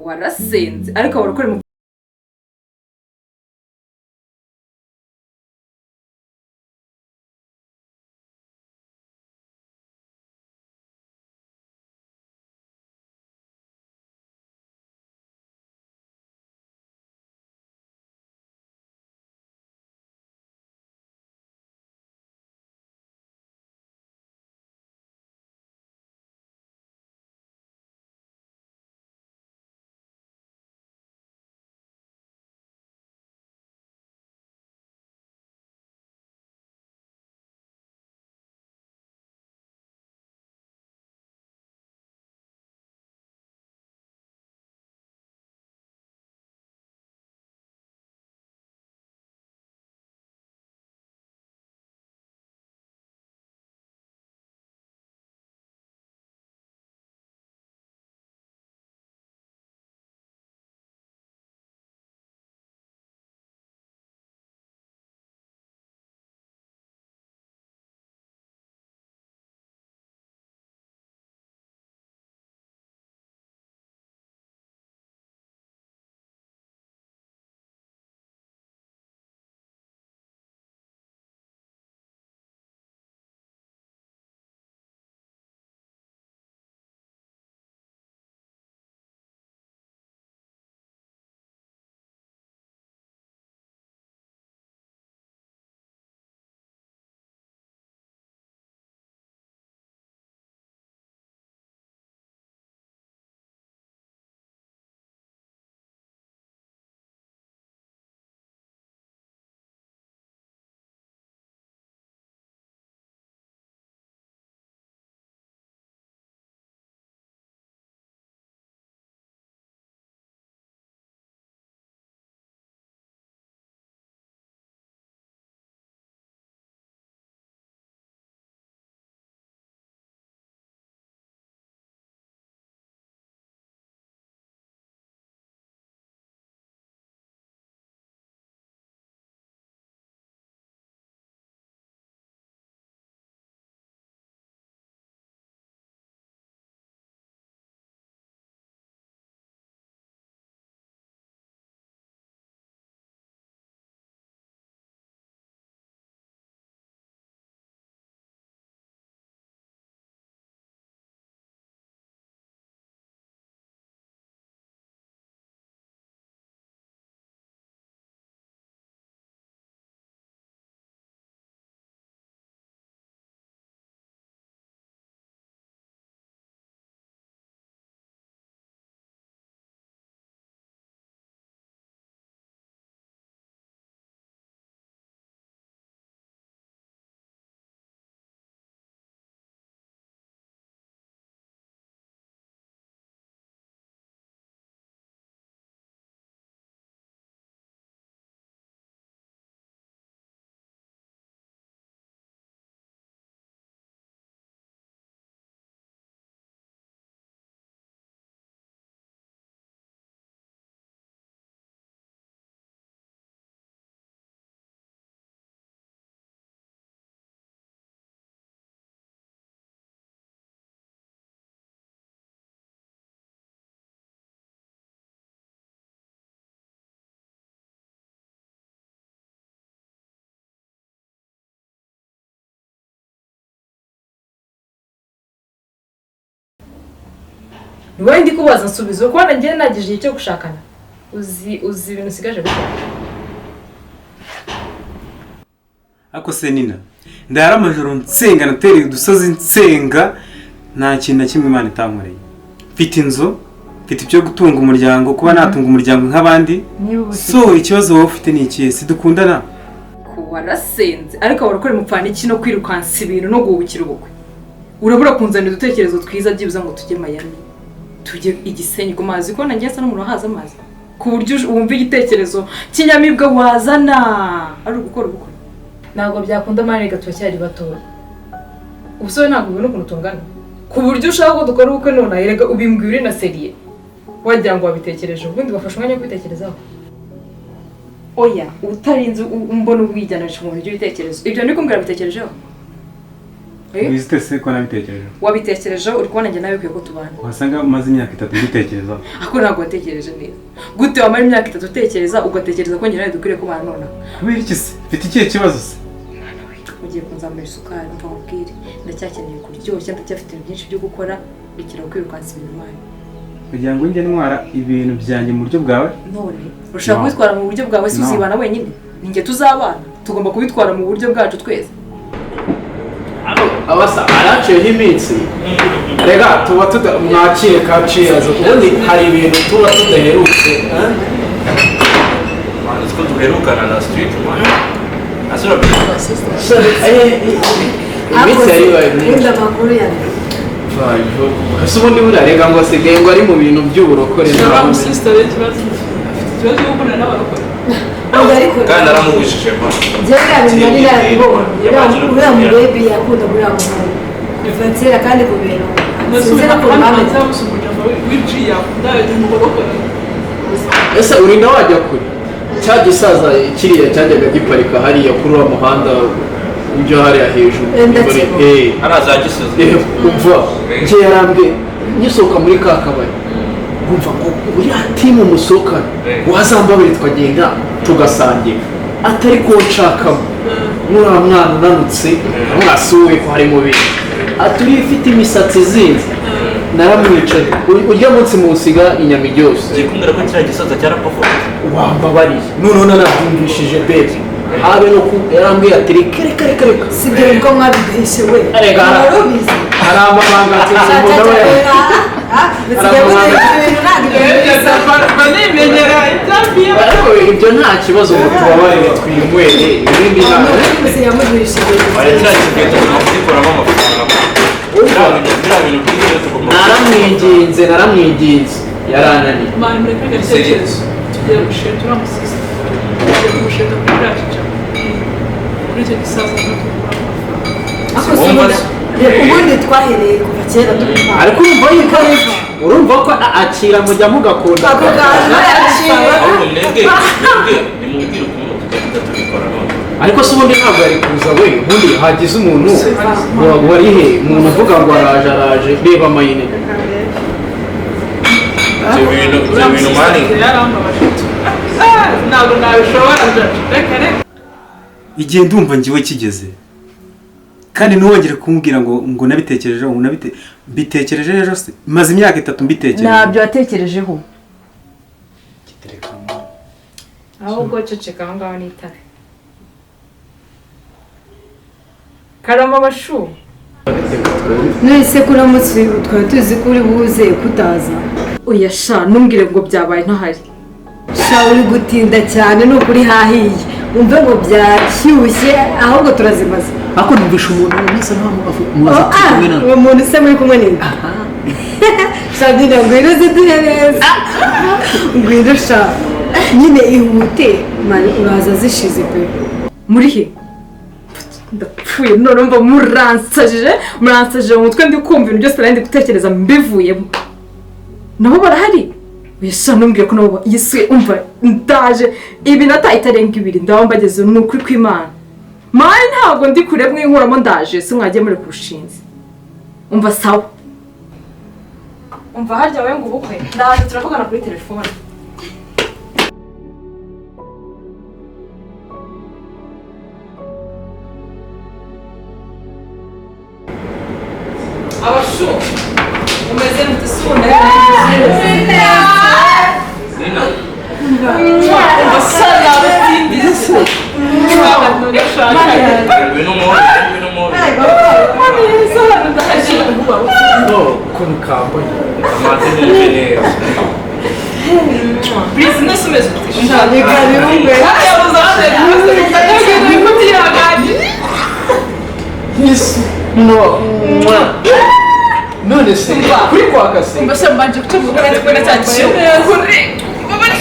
warasenze ariko warakora mu Niwe ndi kubaza nsubizo ko nanjye nagije igihe cyo gushakana. Uzi ibintu sigaje gukora. Ako se Nina, ndara amajoro nsenga natereye udusozi nsenga nta kintu na kimwe Imana itankoreye. Mfite inzu, mfite ibyo gutunga umuryango, kuba natunga umuryango nk'abandi. So ikibazo wowe ufite ni iki? Si dukundana? Ko warasenze ariko warakora mupfana iki no kwirukansa ibintu no guhubukira ubukwe. Urabura kunzanira udutekerezo twiza byibuza ngo tujye Miami. Tujye igisenyi ku mazi ko nanjye asa n'umuntu haza amazi. Ku buryo wumva igitekerezo kinyamibwa wazana ari ugukora ubukwe. Ntabwo byakunda mane gatwa cyari bato. Ubusore ntabwo ubona ukuntu tungana. Ku buryo ushaka ko dukora ubukwe none ayerega ubimbwire na serie. Wagira ngo wabitekereje ubundi bafasha umwanya wo kwitekerezaho. Oya, utarinze umbona ubwijyanaje mu buryo bitekerezo. Ibyo ndi kumbwira bitekerejeho. Wizite se ko nabitekereje. Wabitekerejeho uri kubona njye nawe kwiye ko tubana. Wasanga umaze imyaka 3 mbitekereza. Ako ntabwo watekereje neza. Gute wamara imyaka 3 utekereza ugatekereza ko njye nawe dukwiriye kubana none? Kubera iki se? Mfite ikihe kibazo se? Ugiye kunzamura isukari mva nkubwire. Ndacyakeneye kuryoshya ndacyafite ibintu byinshi byo gukora bikira kwirukansa ibintu mwaye. Kugira ngo njye ntwara ibintu byanjye mu buryo bwawe? None ushaka kubitwara mu buryo bwawe se uzibana wenyine? Ninjye tuzabana. Tugomba kubitwara mu buryo bwacu twese. Abasa araciyeho iminsi rega tuba mwakire kaciyazo ubundi hari ibintu tuba tudaherutse Ko duherukana na street asura iminsi yaribaye myinshi ese ubundi burarega ngo asigaye ngo ari mu bintu by'uburokore kandi aramubujije pa uriya mubebi yakunda uriya muhungu ivatira kandi ku bintu sinzira ko mpamvu ese urinda wajya kure cya gisaza kiriya cyajyaga giparika hariya kuri uwo muhanda ujya hariya hejuru araza gisoza umva njye yarambwiye ngisohoka muri ka kabari umva ngo uriya timu musohokana wazambabire twagenda tugasangira atari ko nshakamo nuriya mwana unanutse mwasuwe ko hari mubiri aturiye ifite imisatsi izinze naramwicaye urya munsi musiga inyama ryose zikumbwira ko kiriya gisoza cyarapfa wambabariye noneho narabyumvishije bebe habe no ku yarambwiye ati reka sibyo ubwo mwabihishe we arabizi hari amabanga tuzi umuntu we ibyo nta kibazo ngo tubabarire twinywere ibindi naramwinginze yarananiye ubundi twahereye kuva kera tubipanga ariko urumva yikarisha urumva ko akira mujya mugakunda ako kantu yakira ariko se ubundi ntabwo yari kuza we ubundi hagize umuntu wari he umuntu uvuga ngo araje reba amayine ibyo bintu mani ntabwo nabishobora reka Igihe ndumva ngiwe kigeze. Kandi ntiwongere kumbwira ngo nabitekerejeho mbitekereje rero se maze imyaka 3 mbitekereje. Ntabyo watekerejeho. Ahubwo ceceka aho ngaho n'itare. Karama bashu. nese kuramutse twari tuzi ko uri buze kutaza Oya sha numbwire ngo byabaye ntahari. sha uri gutinda cyane no kuri hahiye umve ngo byashyushye ahubwo turazimaze ako numvisha umuntu wese mumaze kumwe na uwo muntu se muri kumwe ninde Sadina ngwino ziduhe neza ngwino sha nyine ihute mani uraza zishize pe Muri he? Ndapfuye none mva muransajije mu mutwe ndi kumva ibintu byose nari ndi gutekereza mbivuyemo. Nabo barahari? Yesha numbwiye ko nabo yise umva ndaje ibinata itarenga 2 ndaho mbageze n'ukuri kw'Imana. Mani ntabwo ndi kure mwinkuramo ndaje se mwagiye muri kurushinze. Umva sawa. Umva harya wewe ngo ubukwe ndaje turavugana kuri telefone. Abashu umeze mutisune Basala batindise ibintu mo no kunkambo amate n'injenera business mesmo isso no none se kuri kwaka se Mbese mbanje kutuvuga neza ko natacyo kuri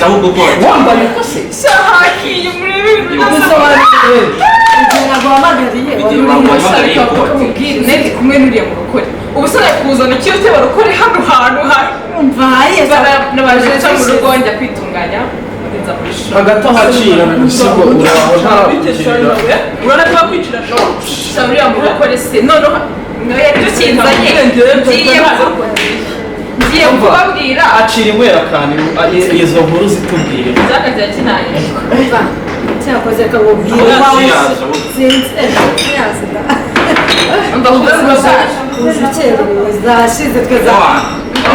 ahubwo ko wambaye ko se Shahaki murebe nari kumwe n'uriya murokore ubusore kuzana ikiyote barokore hano hantu hari mvaye nabaje mu rugo njya kwitunganya nza muri shop hagati ahacira nsigo uraho nta urabona ko bakwicira shop uriya murokore se none Noye dukinzanye. Ngiye kubabwira acira inywera kandi izo nkuru zitubwire zakajya kinaye. cyakoze akabubwira Umva kuvuga zashize tweza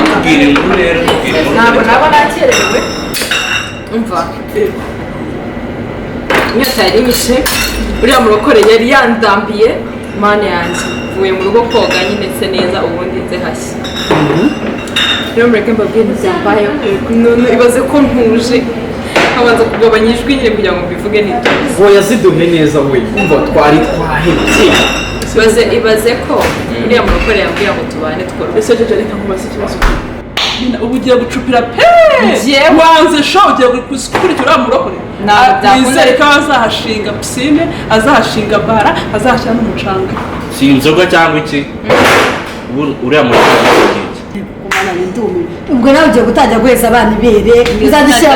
Tubwire inkuru rero. ntabwo naba nakererewe. Umva inyota yari nyishe uriya murokore yari yandambiye mane yanjye mvuye mu rugo koga nyine se neza ubundi nze hashya rero mureke mbabwire ntibyambayeho none ibaze ko ntuje nkabanza kugabanya ijwi nyine kugira ngo mbivuge nituze ngo yaziduhe neza we umva twari twahebye ibaze ko uriya murokore yambwira ngo tubane tworohe ese jeje reka nkubaze ikibazo ubu ugiye gucupira pe Njyewe wanze sho ugiye gukurikira uriya murokore Ntabwo byakunda. nizere ko azahashinga pisine azahashinga bara azahashyira n'umucanga Si inzoga cyangwa iki? Uriya murokore ubwo nawe ugiye gutangira guheza abana ibere uzadushyira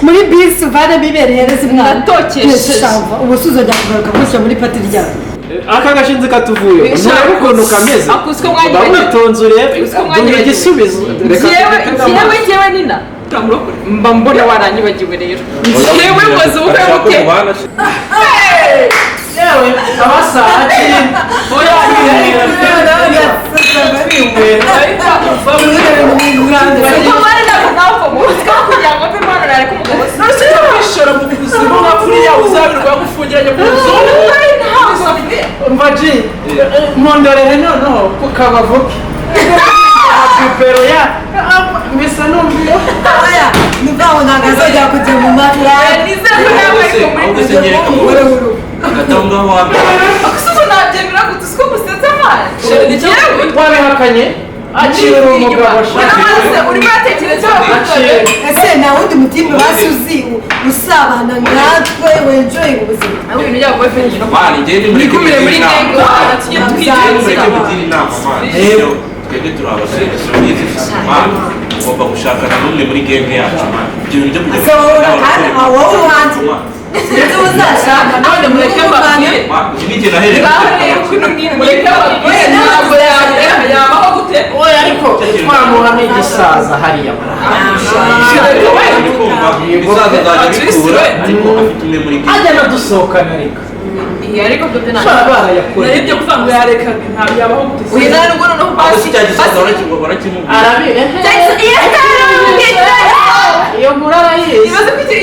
muri bisi uvanemo ibere hereza umwana Natokesheje. ubu si uzajya kugaruka mushyira muri pati ryawe aka gashinzi katuvuye nturebe ukuntu kameze Akuswe mwanyibanye. witonze urebe Akuswe duhe mwanyibanye. igisubizo Njyewe nina mba mbona waranyibagiwe rero njyewe mbaze ubukwe buke yewe amasaha umva ji mpondorere noneho ku kabavu pipero ya bisa numviyo ni bwaho ntabwo azajya kujya mu mata wabihakanye akira umugabo ese nta wundi mutima basi uzi usabana natwe wenjoyinga ubuzima Nikumire muri genge tujye twitwikira twebwe turi abasore ugomba gushakana n'umwe muri genge yacu ibyo bintu byo ese wowe uhanze sinzi uzashaka none mureke mbabwire ibiki nahereye mureke mbabwire ntabwo yabaho gute oya ariko twamuha n'igisaza hariya ibisaza nzajya bikura ariko afite umwe muri genge ajya nadusohokana reka ariko byo barayakoreye nayo ibyo kuvuga ngo yareka ntabwo yabaho gute uyu nta nubwo noneho ahubwo si cya gisaza barakimubwira arabihe iyo nkuru arayizi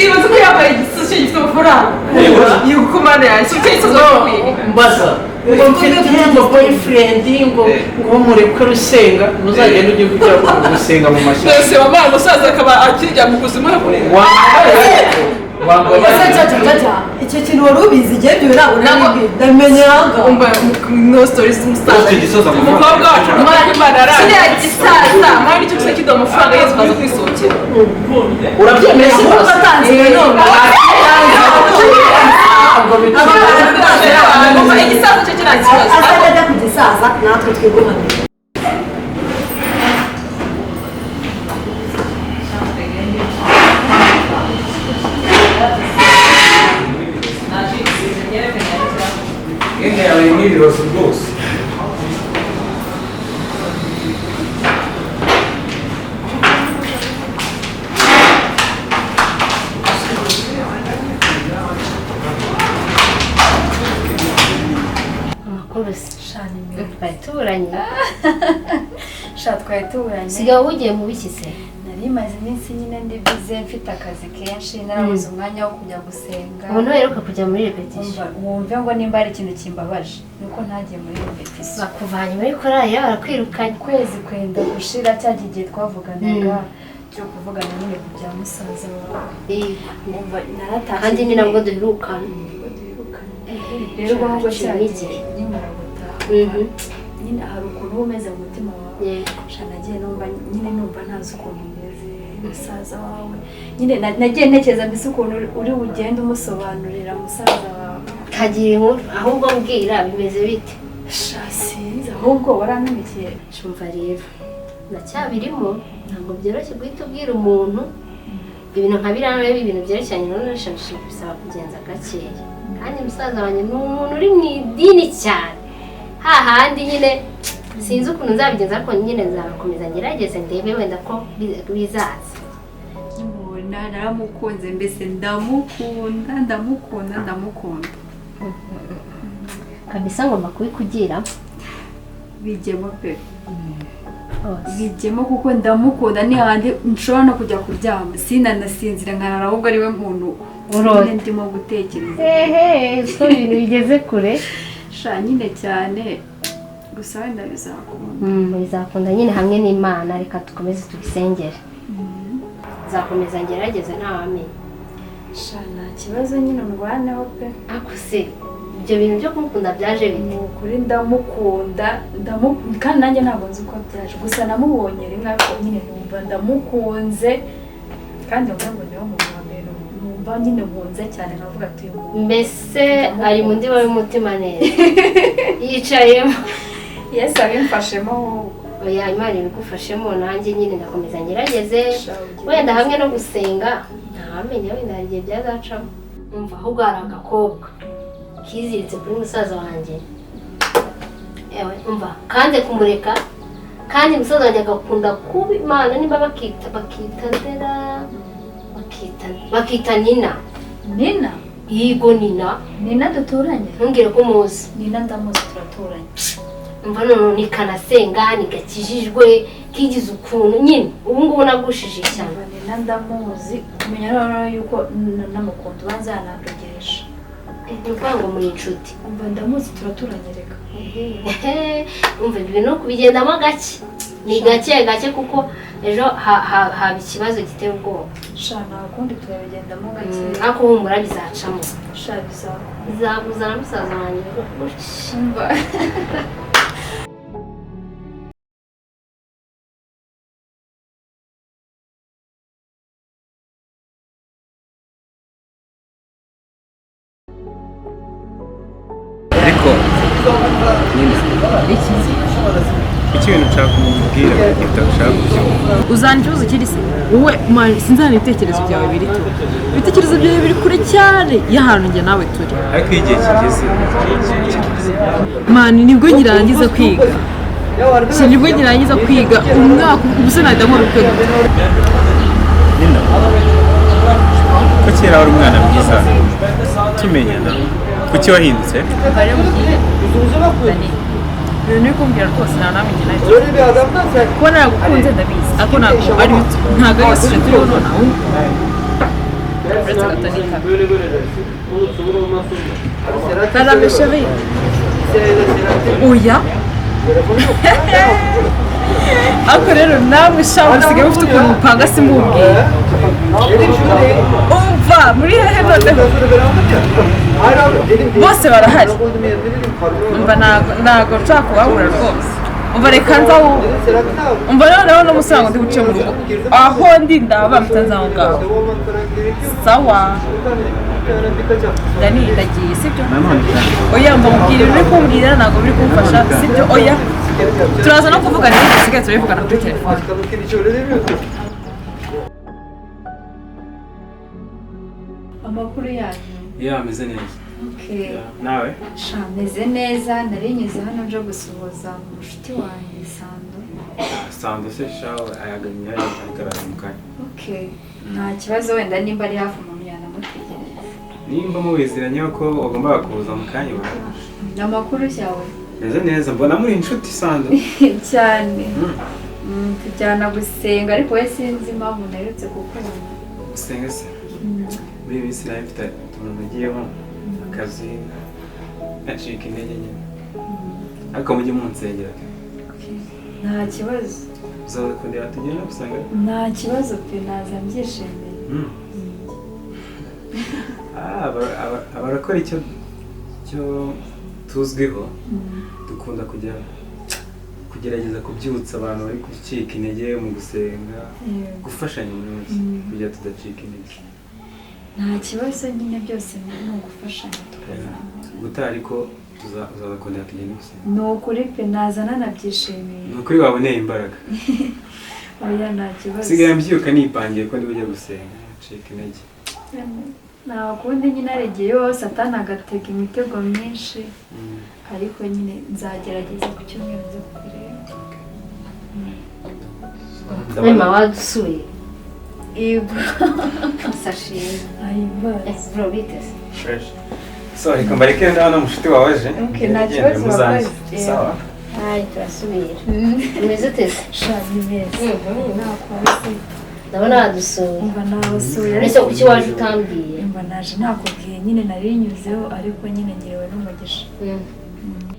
ibaze ko yambaye igisozi gifite amafaranga yuko mana yanjye icyo gisozi bakwiye mbaza ngo mfite ngo boyfriend ngo mureke rusenga muzagenda ujye kujya gusenga mu mashyamba twese wabaye umusaza akaba akijya mu kuzimu yakureba icyo kintu wari ubizi igihe byo ntabwo ndamenyanga no stories z'umusaza ufite gisoza mu umukobwa wacu imana araje kiriya gisaza mwari nicyo gusa kiduha amafaranga yose ukaza kwisohokera urabyemeye kuko atanzwe none igisaza cyo kiriya kibazo azajya ajya ku gisaza natwe twigumanire genge yawe n'ibibazo rwose amakuru twari tuburanye twari tuburanye sigaho ugiye mu biki se nari maze iminsi nyine ndi bize mfite akazi kenshi narabuze umwanya wo kujya gusenga ubu ntuheruka kujya muri repetition wumve ngo nimba hari ikintu kimbabaje nuko ntagiye muri repetition bakuvanye muri korali yaba barakwirukanye ukwezi kwenda gushira cya gihe twavuganaga cyo kuvugana nyine ku bya musaza wawe umva naratashye kandi ni nabwo duherukana rero ubwo nubwo cyari igihe nyimara gutaha nyine hari ukuntu uba umeze mu mutima wawe nagiye numva ntazi ukuntu umeze musaza wawe nyine nagiye ntekereza mbese ukuntu uri bugende umusobanurira musaza wawe kagira inkuru ahubwo mbwira bimeze bite sinzi ahubwo warananikiye cyumva rero ndacyabirimo ntabwo byoroshye guhita ubwira umuntu ibintu nka biriya rero ibintu byerekeranye n'urushanisha bisaba kugenza gakeya kandi musaza wanjye ni umuntu uri mu idini cyane hahandi nyine sinzi ukuntu nzabigenza ariko nyine nzakomeza ngerageze ndebe wenda ko bizaza. Naramukunze mbese ndamukunda kabisa ngomba kubikugira bijyemo pe bijyemo kuko ndamukunda ni handi nshobora no kujya kuryama sinanasinzira nkarara ahubwo ariwe muntu ndimo gutekereza so ibintu bigeze kure sha nyine cyane gusa wenda bizakunda nyine hamwe n'Imana reka dukomeze tubisengere nzakomeza ngerageze ntawamenya sha nta kibazo nyine ndwaneho pe ako se ibyo bintu byo kumukunda byaje bite kuri ndamukunda kandi nanjye ntabwo nzi uko byaje gusa namubonye rimwe ariko nyine numva ndamukunze kandi ngo niyo muntu wa mbere numva nyine nkunze cyane nkavuga ati mbese ari mu ndiba y'umutima neza yicayemo Yesu abimfashemo oya Imana ibigufashemo nanjye nyine ndakomeza ngerageze wenda hamwe no gusenga ntamenye wenda hari igihe byazacamo umva ahubwo hari agakobwa kiziritse kuri musaza wanjye ewe umva kandi kumureka kandi musaza wanjye agakunda kuba Imana nimba bakita Nina yigo Nina duturanye ntungire ko muzi Nina ndamuzi turaturanye umva none nikanasenga nigakijijwe kigize ukuntu nyine ubu ngubu nagushije cyane Nina ndamuzi kumenya rero yuko namukunda banzanadogesha ngo muri inshuti umva ndamuzi turaturanye reka umva ibintu kubigendamo gake ni gake kuko ejo haba ikibazo giteye ubwoba sha nta kundi turabigendamo gake ariko humura bizacamo sha bizabuza na musaza wanjye umva ariko nyine ikintu nshaka kumubwira kitashaka uzanjuza kiri se wowe sinzana ibitekerezo byawe biri tu ibitekerezo byawe biri kure cyane y'ahantu njye nawe turi ariko igihe kigeze mani nibwo ngirangiza kwiga nibwo ngirangiza kwiga umwaka ubuse najya mu rukwe ko kera wari umwana mwiza tumenyana kuki wahindutse ibintu uri kumbwira rwose nta namwe njye nawe kuba naragukunze ndabizi ariko ntabwo ari isura turiho nonaha uretse gatonika karame chérie oya ariko rero namwe shaho usigaye ufite ukuntu mupanga simubwiye umva muri hehe noneho bose barahari umva ntabwo nshaka kubabura rwose umva reka nzaho umva noneho n'umusango ndi buce mu rugo aho ndi ndaba mbitanze aho ngaho sawa ndagiye sibyo oya mva mubwira uri kumbwira ntabwo biri kumfasha sibyo oya turaza no kuvugana ibintu bisigaye turabivugana kuri telefone amakuru yanyu iyo ameze neza okay nawe sha meze neza narinyuze hano nje gusuhuza umushuti wanjye Sando se shaho ayaganya agarara mu kanya okay nta kibazo wenda nimba ari hafi umuntu yanamutegereza nimba muwiziranye ko ugomba kuza mu kanya amakuru cyawe meze neza mbona muri inshuti Sando cyane tujyana gusenga ariko we sinzi impamvu naretse gukora gusenga se muri iyi minsi nayo mfite utuntu nagiyeho akazi gacika intege nyine ariko mujye munsengera nta kibazo uzaza kundeba tugenda gusanga nta kibazo pe naza mbyishimiye abarakora icyo tuzwiho dukunda kugerageza kubyutsa abantu bari gucika intege mu gusenga gufashanya muri make kugira tudacika intege nta kibazo nyine byose ni ugufashanya gutaha ariko uzaza kundeba tugenda gusenga ni ukuri pe naza nanabyishimiye ni ukuri waboneye imbaraga oya nta kibazo sigaye mbyuka nipangiye ko ndi bujye gusenga ncika intege nta kundi nyine hari igihe yose satani agatega imitego myinshi ariko nyine nzagerageza ku cyumweru nze kubireba. Mama wadusuye Yego. sashimwe Ahimbaza. bro biteze fresh. So reka mbareke ndabona mushuti wawe je. Okay, nta kibazo wakoze. Sawa. hayi turasubira umeze uteze Shani meza. Nakwase. ndabona wadusuye Umva nabasuye ese kuki waje utambwiye umva naje nakubwiye nyine narinyuzeho ariko nyine ngewe n'umugisha.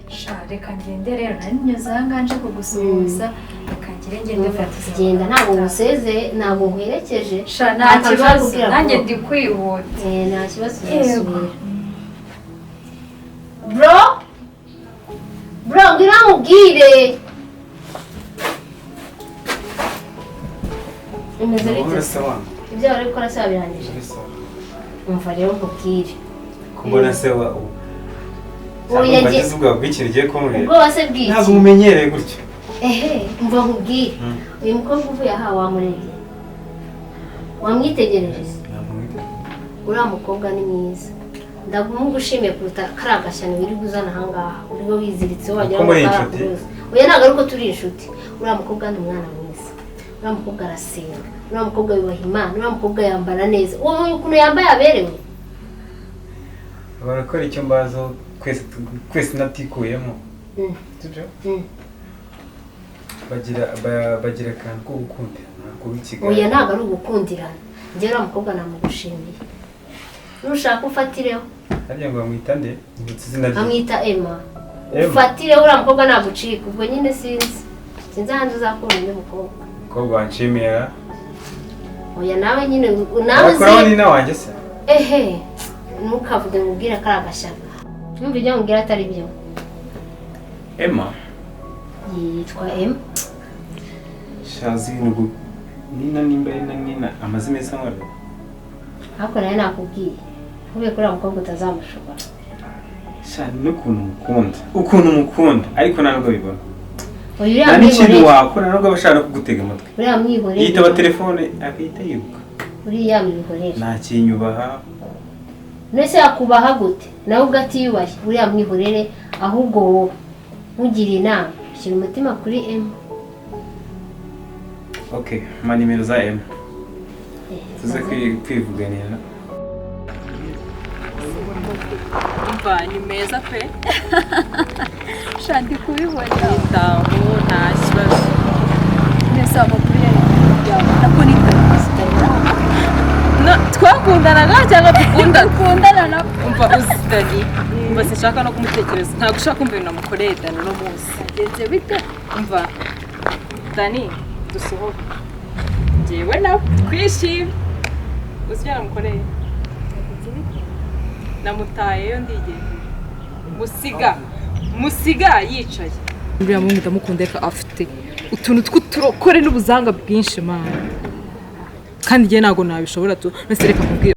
Sha reka ngende rero narinyuze ahangaha nje kugusuhuza reka ngende mfata genda ntabwo nguseze ntabwo nkwerekeje Sha nta kibazo nanjye ndi kwihuta. nta kibazo turasubira bro ngwino nkubwire umeze bite se ibyo wari gukora se wabirangije umva rero nkubwire Kumbona se wa Oya, Ntabwo bageze ubwo bw'ikintu ugiye kumbwira. ubwoba se bw'iki Ntabwo mumenyereye gutyo. umva nkubwire uyu mukobwa uvuye aha wamurebye wamwitegereje se uriya mukobwa ni mwiza ndamugushimiye kuruta kariya gashyano wiri guzana ahangaha uriho wiziritseho wagira ngo karakuruza oya ntabwo ari uko turi inshuti uriya mukobwa ni umwana mwiza uriya mukobwa arasenga uriya mukobwa yubaha Imana uriya mukobwa yambara neza uwo ukuntu yambaye aberewe Barakora icyo mbazo kwese natikuyemo. Sibyo? Bagira akantu ko gukundirana kuba ikiganiro. oya ntabwo ari ugukundirana njye uriya mukobwa namugushimiye nushaka ufatireho Harya ngo bamwita nde? Nibutse izina rye. amwita Emma ufatireho uriya mukobwa nagucika ubwo nyine sinzi ahandi uzakura undi mukobwa Umukobwa wanshimira. oya nawe nyine nawe Akora ni na wanjye se. ntukavuge ngo ubwire ko ari agashyaka numva ibyo mubwira atari byo Emma. yitwa Emma Shazi nugu. Nina nimba nina amazina meza nkora. ariko nawe nakubwiye ntube kuri uriya mukobwa utazamushobora Shani n'ukuntu mukunda. Ukuntu mukunda ariko ntabwo bibona. uriya Nta n'ikintu mwihorere wakora ntabwo bashaka kugutega amatwi. uriya mwihorere Yitaba telefone akahita yibuka. uriya mwihorere Nta kinyubaha. nese yakubaha gute nawe ubwo atiyubashye uriya mwihorere ahubwo wowe ntugire inama shyira umutima kuri Emma Okay, ma nimero za Emma. Tuze kwivuganira. umva ni meza pe Sha ndi kubibona. yitaho nta kibazo Nese amakuru yawe nako nitwa twakundanaga cyangwa dukundana na umva uzidani umva sinshaka no kumutekereza ntabwo ushaka kumva ibintu namukoreye Dani no munsi genze bite umva Dani dusohoke njyewe nawe twishime uzi ibyo namukoreye namutayeyo ndigeze musiga yicaye uriya muhungu ndamukunda ko afite utuntu tw'uturokore n'ubuzanga bwinshi mana kandi njye ntabwo nabishobora tu nese reka kubwira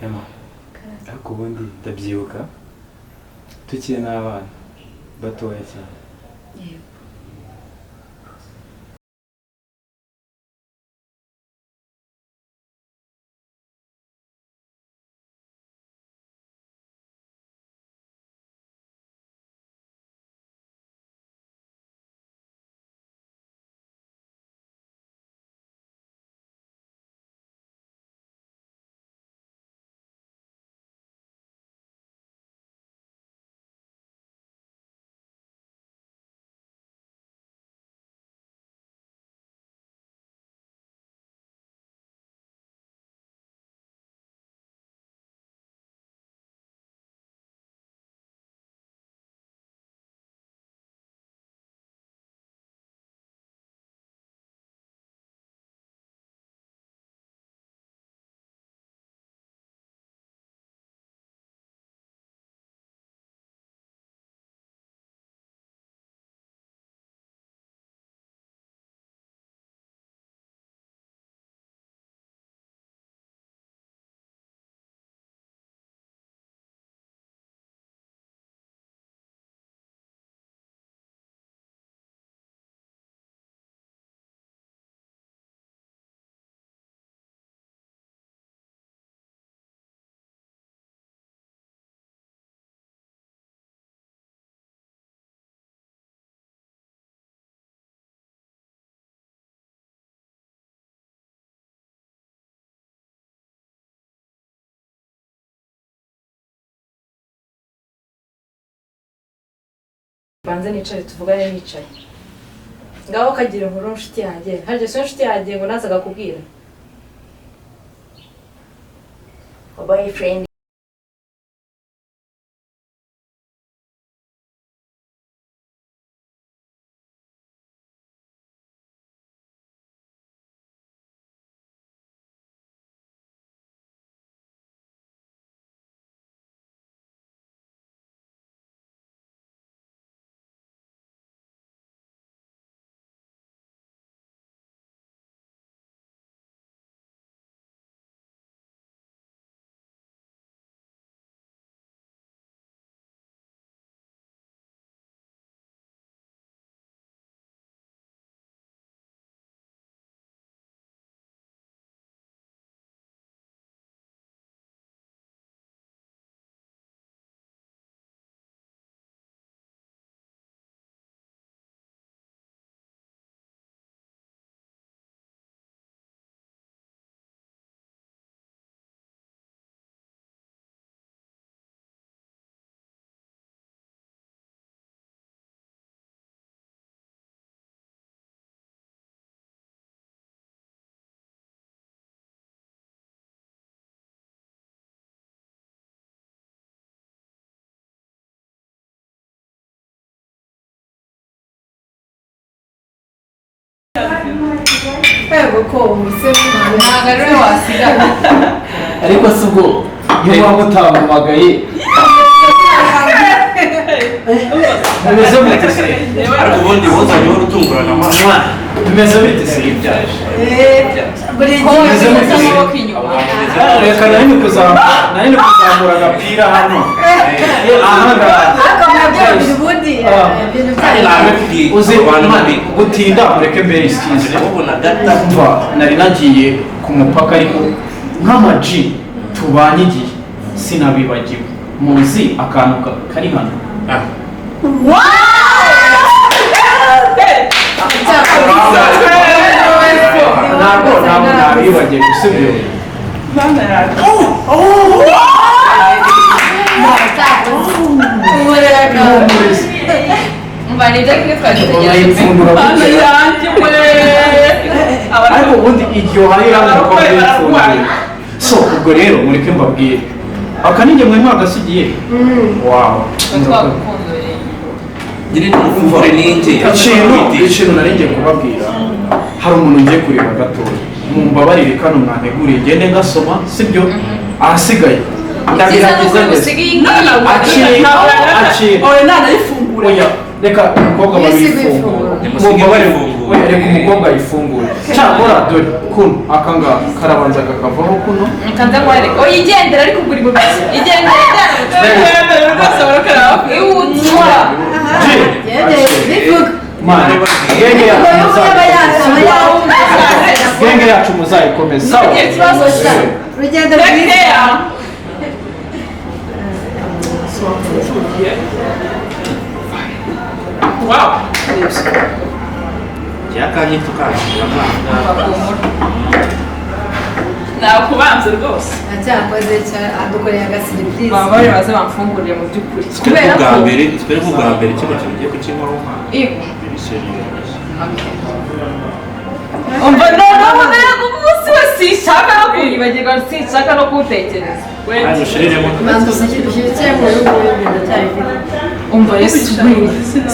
Emma, ariko ubundi ndabyibuka tukiri n'abana batoya cyane. Yego. banze nicare tuvugane nicaye ngaho kagira inkuru nshuti yanjye harya so nshuti yanjye ngo nazaga kubwira boyfriend ko umusore ntabwo ari we wasigara ariko si ubwo iyo waba utampamagaye bimeze bite se ariko ubundi wuzanye uhora utungurana amaso bimeze bite se ibyaje buri gihe bimeze bite se reka nari kuzamura agapira hano ahangaha akamubwira ubundi ibintu byayo uzi gutinda mureke mbere isikize mva nari nagiye ku mupaka ariko nk'amaji tubanye igihe sinabibagiwe muzi akantu kari hano ntabwo nabibagiwe gusubira ariko ubundi iryoha riramuka so ubwo rero mureke mbabwire aka ninjye mwe mwagasigiye wawe nyine n'umuvure ninjye ikintu nari ngiye kubabwira hari umuntu ngiye kureba gatoya mumbabarire kano mwanteguriye ngende ngasoma sibyo ahasigaye ndagerageza neza oya ntanayifungure reka umukobwa babifungura reka umukobwa ayifungure cyakora dore kuno aka ngaka karabanza kakavaho kuno kanza kwareka oyigendera ariko uguri mu bisi igendera igendera rwose barakaraba ihutwa genge yacu muzayikomeza sawa urugendo rwiza Wow. cyakanye tukashira Nakubanze rwose. acyakoze adukoreye agasiripurize baba bari baze bamfungurire mu by'ukuri kubera ko bwa mbere twere ko bwa mbere kino kintu giye kukimaho yego Umva noneho rero umunsi we sinshaka no kwibagirwa sinshaka no kuwutekereza hano ushiriremo dushyikire mu rugo ndacyabifite umva yesu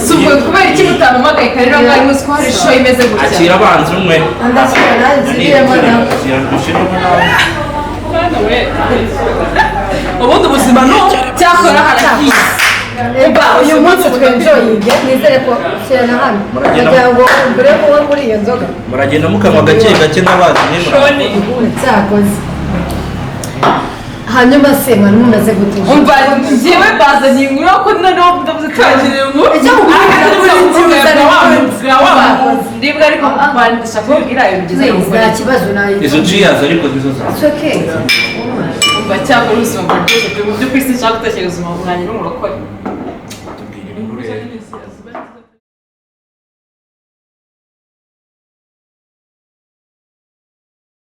subwe kubera iki mutamamagaye karero mwari muzi ko hari show imeze gutya akira abanzi umwe ndashyira nawe nshyiremo nawe Bana we. Ubundi ubuzima no cyakora harakiye uyu munsi twenjoyinge nizere ko shyirana hano kugira ngo mbere yo kuba muri iyo nzoga muragenda mukanywa gake gake n'abazi Shoni. cyakoze hanyuma se mwari mumaze gute umva njyewe bazanye inkuru ko noneho ndavuze twagira inkuru icyo mukubwira kuri ndibwa ariko bandisha kubwira ibintu byiza nta kibazo nayo izo jiyazi ariko nizo zawe it's okay umva cyakora ubuzima bwawe bwose byo ku isi nshaka gutekereza ubuzima bwanjye n'umurokore